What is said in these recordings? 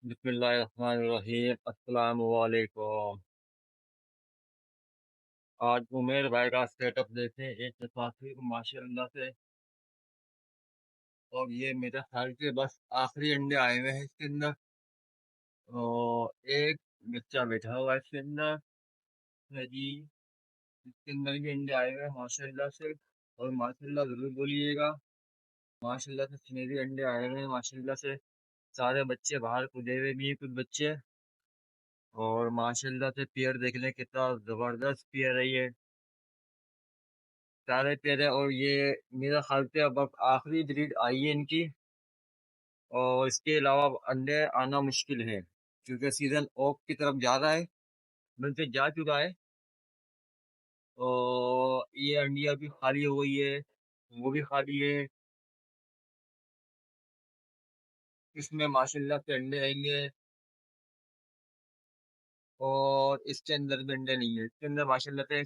बिस्मिल्लाहिर्रहमानिर्रहीम। अस्सलाम वालेकुम। आज उमेर भाई का सेटअप देखें, एक काफी माशाल्लाह से। और ये मेरे ख्याल से बस आखिरी अंडे आए हुए हैं इसके अंदर। और एक बच्चा बैठा हुआ है इसके अंदर है जी। इसके अंदर भी अंडे आए हुए हैं माशाल्लाह से। और माशाल्लाह जरूर बोलिएगा। माशाल्लाह से सुनहरे अंडे आए हुए हैं माशाल्लाह से। सारे बच्चे बाहर कूदे हुए भी हैं कुछ बच्चे। और माशाल्लाह से पेयर देख लें, कितना जबरदस्त पेयर है ये। सारे पेयर है। और ये मेरा ख्याल से अब आखिरी ब्रीड आई है इनकी। और इसके अलावा अब अंडे आना मुश्किल है, क्योंकि सीजन ऑफ की तरफ जा रहा है, बल्कि जा चुका है। और ये अंडिया भी खाली हो गई है, वो भी खाली है। इसमें माशाल्लाह से अंडे आएंगे। और इसके अंदर भी अंडे नहीं है, इसके अंदर माशाल्लाह से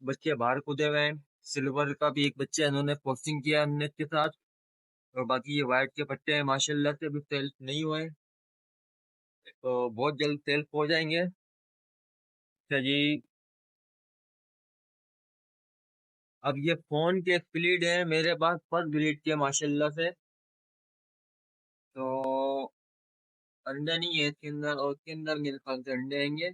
बच्चे बाहर कूदे हुए हैं। सिल्वर का भी एक बच्चा इन्होंने पॉक्सिंग किया हमने के साथ। और बाकी ये वाइट के पट्टे हैं माशाल्लाह से, अभी सेल्फ नहीं हुए, तो बहुत जल्द सेल्फ हो जाएंगे। अच्छा जी। अब ये फोन के स्प्लिट है मेरे पास फर्स्ट ग्रेड के माशाल्लाह से। तो अंडे नहीं है इसके अंदर, और इसके अंदर मेरे ख्याल से अंडे आएंगे।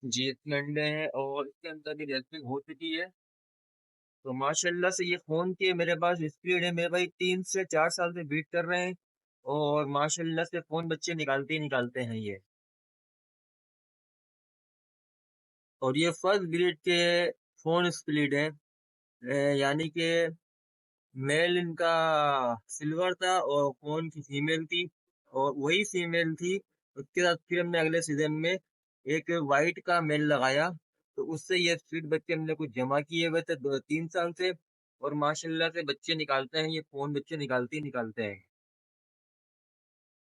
जी इसमें अंडे हैं, और इसके अंदर भी रेसिंग हो चुकी है। तो माशाल्लाह से ये फोन के मेरे पास स्पीड है, मेरे भाई 3 से 4 साल से बीट कर रहे हैं। और माशाल्लाह से फोन बच्चे निकालते ही निकालते हैं ये। और ये फर्स्ट ग्रेड के फोन स्प्लिट है। यानी कि मेल इनका सिल्वर था और कौन की फीमेल थी। और वही फीमेल थी, उसके साथ फिर हमने अगले सीजन में एक वाइट का मेल लगाया। तो उससे ये स्वीट बच्चे हमने कुछ जमा किए हुए थे 2-3 साल से। और माशाल्लाह से बच्चे निकालते हैं, ये कौन बच्चे निकालते ही निकालते हैं।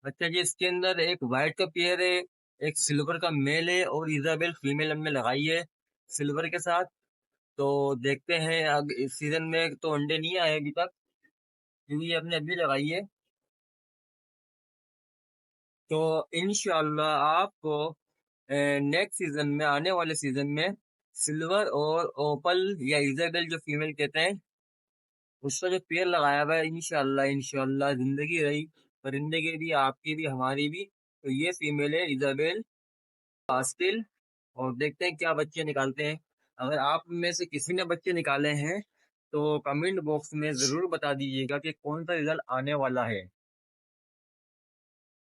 अच्छा जी, इसके अंदर एक वाइट का पेयर है, एक सिल्वर का मेल है, और इजाबेल फीमेल हमने लगाई है सिल्वर के साथ। तो देखते हैं अब इस सीजन में तो अंडे नहीं आए अभी तक, क्योंकि ये हमने अभी लगाई है। तो इंशाल्लाह आपको नेक्स्ट सीजन में, आने वाले सीजन में, सिल्वर और ओपल या इजाबेल जो फीमेल कहते हैं, उसका जो पेड़ लगाया हुआ है, इंशाल्लाह इंशाल्लाह जिंदगी रही, परिंदे की भी, आपकी भी, हमारी भी, तो ये फीमेल है इजाबेल पास्टिल। और देखते हैं क्या बच्चे निकालते हैं। अगर आप में से किसी ने बच्चे निकाले हैं, तो कमेंट बॉक्स में जरूर बता दीजिएगा कि कौन सा रिजल्ट आने वाला है।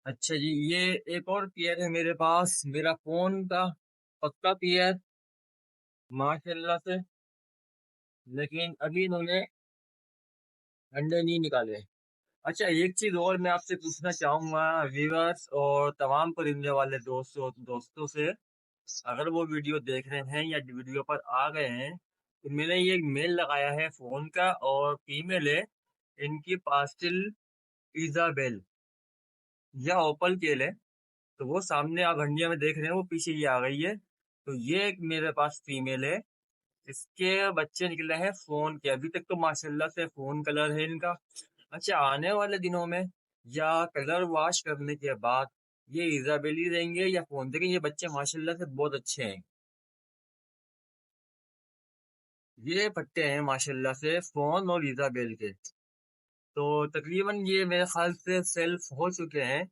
अच्छा जी, ये एक और पेयर है मेरे पास, मेरा फोन का पक्का पेयर माशाल्लाह से। लेकिन अभी इन्होंने अंडे नहीं निकाले। अच्छा, एक चीज और मैं आपसे पूछना चाहूंगा, व्यूअर्स और तमाम परिंदे वाले दोस्तों दोस्तों से। अगर वो वीडियो देख रहे हैं या वीडियो पर आ गए हैं, तो मैंने ये मेल लगाया है फोन का, और फीमेल है इनकी पास्टिल इजाबेल या ओपल केल है। तो वो सामने आप हंडिया में देख रहे हैं, वो पीछे ये आ गई है। तो ये एक मेरे पास फीमेल है, इसके बच्चे निकले हैं फोन के। अभी तक तो माशाल्लाह से फोन कलर है इनका। अच्छा, आने वाले दिनों में या कलर वॉश करने के बाद ये इजाबेली रहेंगे या फोन, देखें ये बच्चे माशाल्लाह से बहुत अच्छे हैं। ये पट्टे हैं माशाल्लाह से फोन और इजाबेल के। तो तकरीबन ये मेरे ख्याल से सेल्फ हो चुके हैं।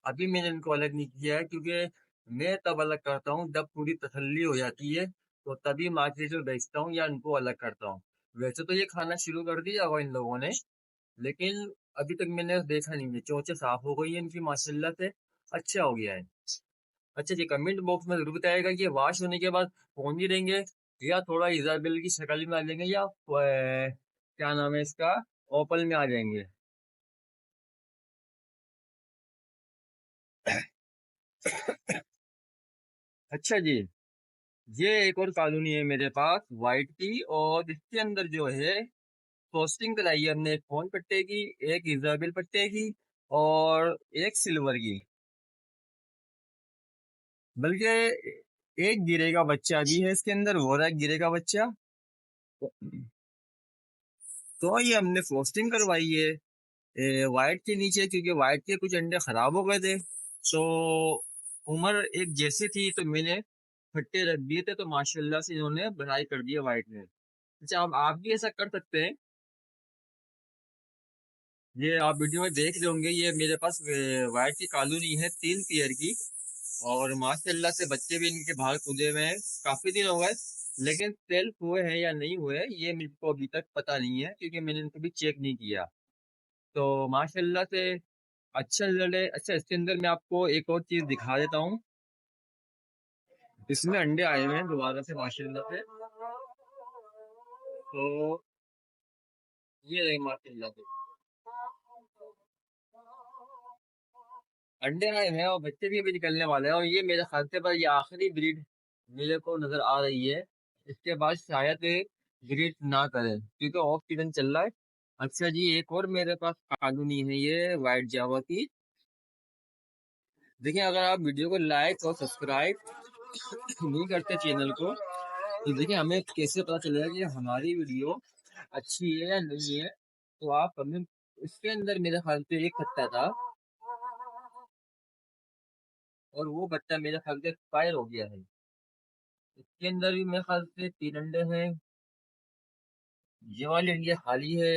अभी मैंने इनको अलग नहीं किया है, क्योंकि मैं तब अलग करता हूँ जब पूरी तसल्ली हो जाती है, तो तभी मार्केट में बेचता हूँ या इनको अलग करता हूँ। वैसे तो ये खाना शुरू कर दिया होगा इन लोगों ने, लेकिन अभी तक मैंने देखा नहीं है। चोंचे साफ हो गई है इनकी माशाल्लाह से, अच्छा हो गया है। अच्छा जी, कमेंट बॉक्स में जरूर बताएगा कि वॉश होने के बाद फोन ही रहेंगे, या थोड़ा इजाबिल की शक्ल में आ जाएंगे, या क्या नाम है इसका, ओपल में आ जाएंगे। अच्छा जी, ये एक और कॉलोनी है मेरे पास वाइट की, और इसके अंदर जो है पोस्टिंग कराई है हमने, एक फोन पट्टे की, एक इजाबिल पट्टे की, और एक सिल्वर की। बल्कि एक गिरे का बच्चा भी है इसके अंदर, हो रहा है गिरे का बच्चा। तो ये हमने पोस्टिंग करवाई है। वाइट के नीचे, क्योंकि वाइट के कुछ अंडे खराब हो गए थे, तो उम्र एक जैसी थी तो मैंने फट्टे रख दिए थे, तो माशाल्लाह से इन्होंने भराई कर दिया वाइट में। अच्छा, अब आप भी ऐसा कर सकते हैं। ये आप वीडियो में देख रहे होंगे, ये मेरे पास वाइट की कॉलोनी है 3 पेयर की, और माशाल्लाह से बच्चे भी इनके बाहर कूदे हुए हैं। काफी दिन हो गए, लेकिन सेल्फ हुए हैं या नहीं हुए ये मेरे को अभी तक पता नहीं है, क्योंकि मैंने इनको भी चेक नहीं किया। तो माशाल्लाह से अच्छा रिजल्ट है। अच्छा, इसके अंदर मैं आपको एक और चीज दिखा देता हूँ। इसमें अंडे आए हुए हैं दोबारा से माशाल्लाह से। तो ये रहे माशाल्लाह से अंडे आए हैं, और बच्चे भी अभी निकलने वाले हैं, और ये मेरे ख्याल से पर ये आखिरी ब्रीड मेरे को नजर आ रही है। इसके बाद शायद ब्रीड ना करें, क्योंकि ऑफ सीजन चल रहा है। अच्छा जी, एक और मेरे पास कॉलोनी है ये वाइट जावा की। देखिए, अगर आप वीडियो को लाइक और सब्सक्राइब नहीं करते चैनल को, तो देखिए हमें कैसे पता चलेगा कि हमारी वीडियो अच्छी है या नहीं है। तो आप हमें, इसके अंदर मेरे ख्याल से एक खट्टा था, और वो बच्चा मेरे ख्याल से एक्सपायर हो गया है। इसके अंदर भी मेरे ख्याल से 3 अंडे हैं। ये वाली अंडे खाली है,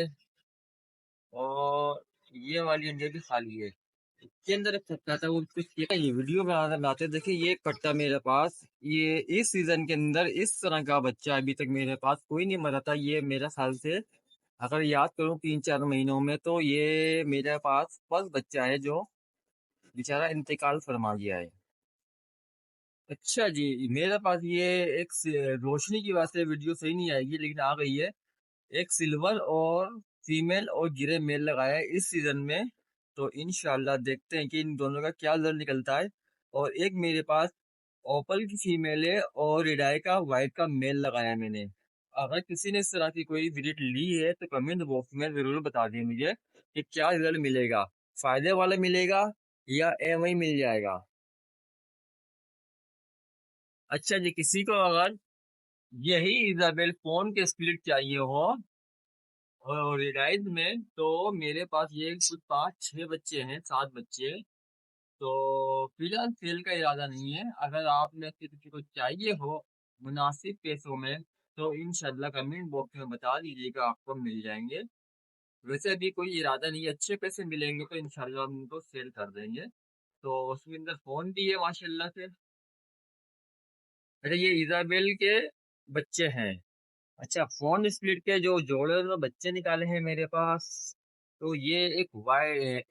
और ये वाली अंडे भी खाली है। इसके अंदर एक कट्टा था, वो कुछ ये वीडियो बनाते बनाते देखिए, ये कट्टा मेरे पास, ये इस सीजन के अंदर इस तरह का बच्चा अभी तक मेरे पास कोई नहीं मरा था। ये मेरे ख्याल से अगर याद करूं 3-4 महीनों में, तो ये मेरे पास फर्स्ट बच्चा है जो बेचारा इंतकाल फरमा गया है। अच्छा जी, मेरे पास ये एक रोशनी की वजह से वीडियो सही नहीं आएगी, लेकिन आ गई है। एक सिल्वर और फीमेल और गिरे मेल लगाया है इस सीजन में। तो इंशाल्लाह देखते हैं कि इन दोनों का क्या रिजल्ट निकलता है। और एक मेरे पास ओपल की फीमेल है, और रिडाई का वाइट का मेल लगाया है मैंने। अगर किसी ने इस तरह की कोई विजिट ली है, तो कमेंट बॉक्स में जरूर बता दिए मुझे कि क्या रिजल्ट मिलेगा, फायदे वाला मिलेगा या एम ही मिल जाएगा। अच्छा जी, किसी को अगर यही इजाबेल फोन के स्प्लिट चाहिए हो और रिलायंस में, तो मेरे पास ये कुछ 5-6 बच्चे हैं, 7 बच्चे। तो फिलहाल सेल का इरादा नहीं है। अगर आप में से किसी को चाहिए हो मुनासिब पैसों में, तो इंशाल्लाह कमेंट बॉक्स में बता दीजिएगा, आपको मिल जाएंगे। वैसे अभी कोई इरादा नहीं है, अच्छे पैसे मिलेंगे तो इंशाल्लाह हम उनको सेल कर देंगे। तो उसके अंदर फोन भी है माशाल्लाह से। अच्छा, ये इजाबेल के बच्चे हैं। अच्छा, फोन स्प्लिट के जो जोड़े और बच्चे निकाले हैं मेरे पास, तो ये एक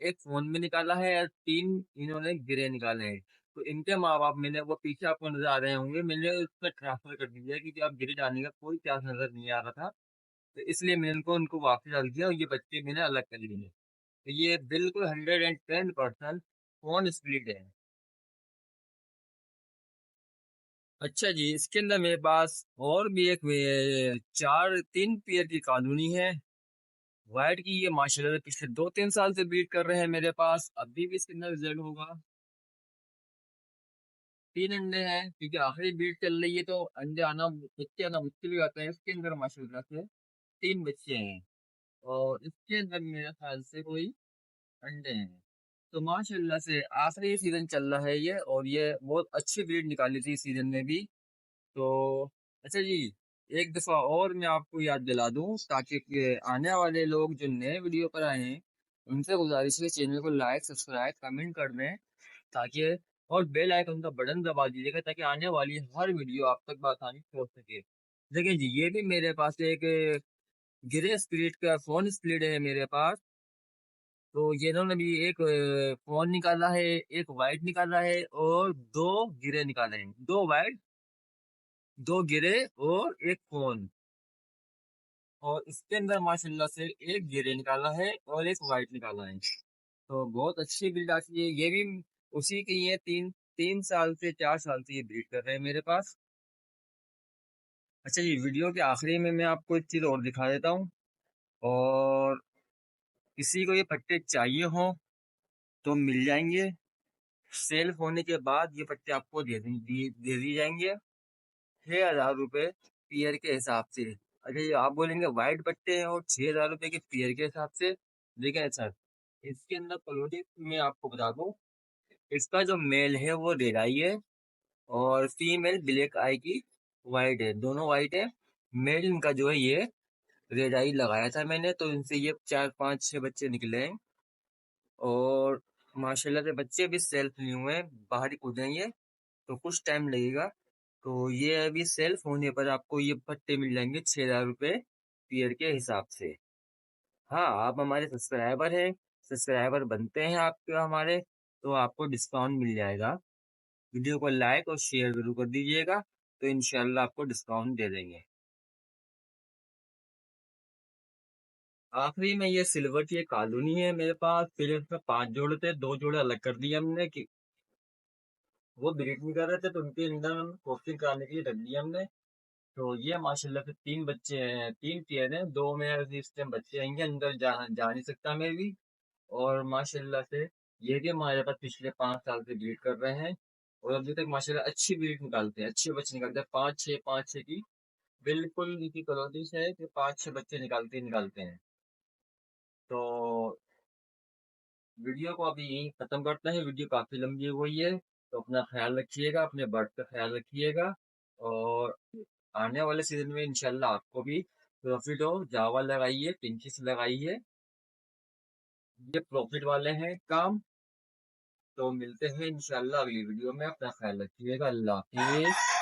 एक फोन में निकाला है, और 3 इन्होंने गिरे निकाले हैं। तो इनके माँ बाप, मैंने वो पीछे आपको नजर आ रहे होंगे, मैंने उस पर ट्रांसफर कर दिया, क्योंकि अब गिरे डालने का कोई चांस नजर नहीं आ रहा था। तो इसलिए मैंने उनको वापस डाल दिया, और ये बच्चे मैंने अलग कर लिए। तो ये बिल्कुल 110% फोन स्प्लिट है। अच्छा जी, इसके अंदर मेरे पास और भी एक 3 पेयर की कॉलोनी है वाइट की। ये माशाल्लाह से पिछले 2-3 साल से ब्रीड कर रहे हैं मेरे पास, अभी भी इसके अंदर रिजल्ट होगा। 3 अंडे हैं, क्योंकि आखिरी ब्रीड चल रही है, तो अंडे आना, बच्चे आना मुश्किल हो जाते हैं। इसके अंदर माशाल्लाह से 3 बच्चे हैं, और इसके अंदर मेरे ख्याल से कोई अंडे हैं। तो माशाल्लाह से आखिरी सीजन चल रहा है ये, और ये बहुत अच्छी ब्रीड निकाली थी इस सीजन में भी। तो अच्छा जी, एक दफा और मैं आपको याद दिला दूं, ताकि कि आने वाले लोग जो नए वीडियो पर आए हैं, उनसे गुजारिश है चैनल को लाइक सब्सक्राइब कमेंट कर दें, ताकि, और बेल आइकन का बटन दबा दीजिएगा, ताकि आने वाली हर वीडियो आप तक आसानी से पहुंच सके। देखिए जी, ये भी मेरे पास एक ग्रे स्प्लिट का फोन स्प्लिट है मेरे पास। तो ये इन्होंने भी एक फोन निकाला है, एक वाइट निकाला है, और 2 गिरे निकाले हैं, 2 वाइट 2 गिरे और एक फोन। और इसके अंदर माशाल्लाह से एक गिरे निकाला है और एक वाइट निकाला है। तो बहुत अच्छी ब्रीड आती है ये भी, उसी की है। 3 साल से 4 साल से ये ब्रीड कर रहे हैं मेरे पास। अच्छा जी, वीडियो के आखिरी में मैं आपको एक चीज़ और दिखा देता हूँ। और किसी को ये पट्टे चाहिए हो तो मिल जाएंगे। सेल होने के बाद ये पट्टे आपको दे दी जाएंगे, 6,000 रुपये पेयर के हिसाब से। अच्छा, ये आप बोलेंगे वाइट पट्टे हैं और 6,000 रुपये के पेयर के हिसाब से, लेकिन सर इसके अंदर क्वालिटी मैं आपको बता दूं, इसका जो मेल है वो रेड आई है और फीमेल ब्लैक आई की वाइट है, दोनों वाइट है। मेल इनका जो है ये रेड आई लगाया था मैंने, तो इनसे ये 4 5 6 बच्चे निकले हैं और माशाल्लाह से बच्चे भी सेल्फ नहीं हुए हैं, बाहर ही कूदेंगे तो कुछ टाइम लगेगा। तो ये अभी सेल्फ होने पर आपको ये पट्टे मिल जाएंगे 6,000 रुपये पेयर के हिसाब से। हाँ, आप हमारे सब्सक्राइबर हैं, सब्सक्राइबर बनते हैं आपके हमारे, तो आपको डिस्काउंट मिल जाएगा। वीडियो को लाइक और शेयर जरूर कर दीजिएगा, तो इंशाल्लाह आपको डिस्काउंट दे देंगे। आखिरी में ये सिल्वर की एक कॉलोनी है मेरे पास, फिर इसमें 5 जोड़े थे, 2 जोड़े अलग कर दिए हमने कि वो ब्रीड नहीं कर रहे थे, तो उनके अंदर हम क्रॉसिंग कराने के लिए रख दिया हमने। तो ये माशाल्लाह से 3 बच्चे हैं, 3 पेयर हैं, 2 में इस टाइम बच्चे आएंगे, अंदर जा नहीं सकता मैं भी। और माशाल्लाह से ये भी हमारे पास पिछले 5 साल से ब्रीड कर रहे हैं और अभी तक माशाल्लाह अच्छी ब्रीड निकालते हैं, अच्छे बच्चे निकालते हैं, 5 6 की बिल्कुल इनकी कलौती से है कि 5 6 बच्चे निकालते ही निकालते हैं। तो वीडियो को अभी यहीं खत्म करते हैं, वीडियो काफी लंबी हो गई है, तो अपना ख्याल रखिएगा, अपने बर्ड का ख्याल रखिएगा और आने वाले सीजन में इंशाल्लाह आपको भी प्रॉफिट हो। जावा लगाइए, पिंचिस लगाइए, ये प्रॉफिट वाले हैं काम। तो मिलते हैं इंशाल्लाह अगली वीडियो में, अपना ख्याल रखिएगा, अल्लाह हाफिज।